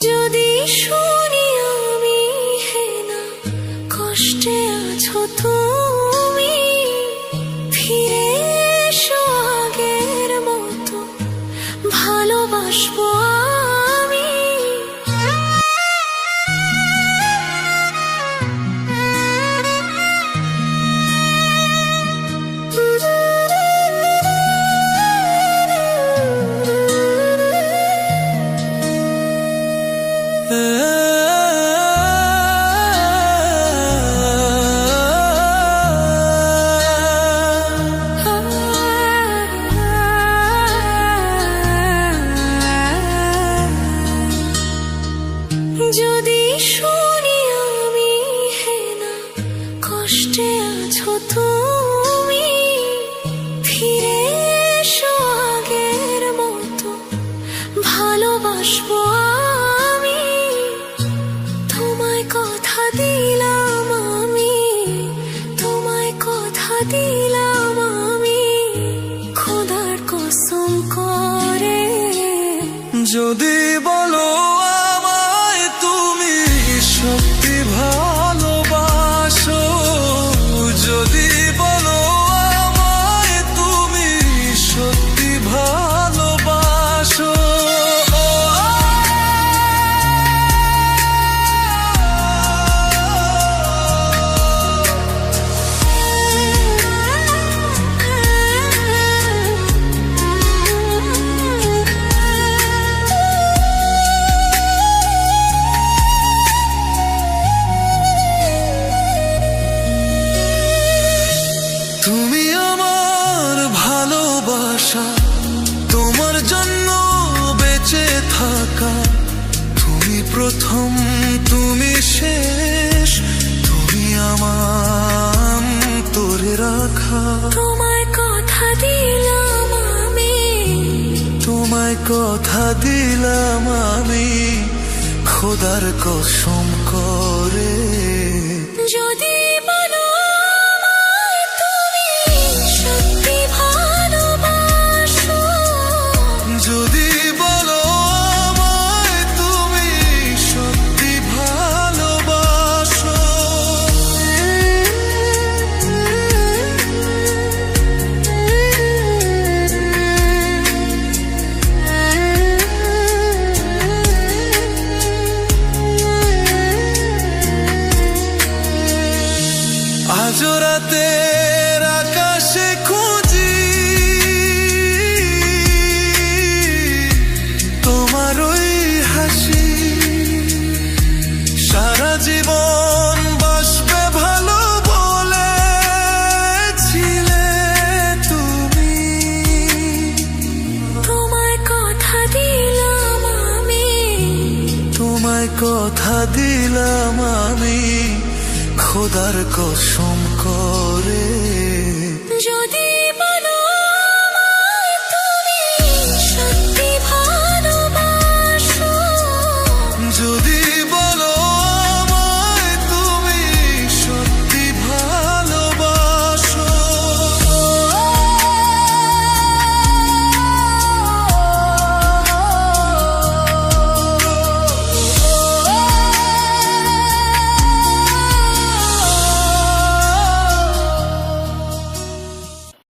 যদি শুনি আমি হে না কষ্টে আছো তুমি, ফিরে এসো আগের মতো ভালোবাসবো আমি। যদি শুনি আমি হে না কষ্টে আছো তুমি, ফিরে এসো আগের মতো ভালোবাসবো আমি। তোমায় কথা দিলাম আমি, তোমায় কথা দিলাম আমি, খোদার কসম করে। যদি বলো আমায় তুমি সত্যি ভালোবাসো, যদি বলো আমায় তুমি সত্যি ভালোবাসো, তুমি আমার ভালোবাসা, তোমার জন্য বেঁচে থাকা, তুমি প্রথম তুমি শেষ, তুমি আমার তোরে রাখা। তোমায় কথা দিলাম আমি, তোমায় কথা দিলাম আমি, খোদার কসম করে। যদি বলো আমায় তুমি সত্যি ভালোবাসো, যদি বলো আমায় তুমি সত্যি ভালোবাসো, আজ রাতের আকাশে খুঁজি তোমার ওই হাসি, সারা জীবন বাসবে ভালো বলেছিলে তুমি। তোমায় কথা দিলাম আমি, তোমায় কথা দিলাম আমি, খোদার কসম করে। যদি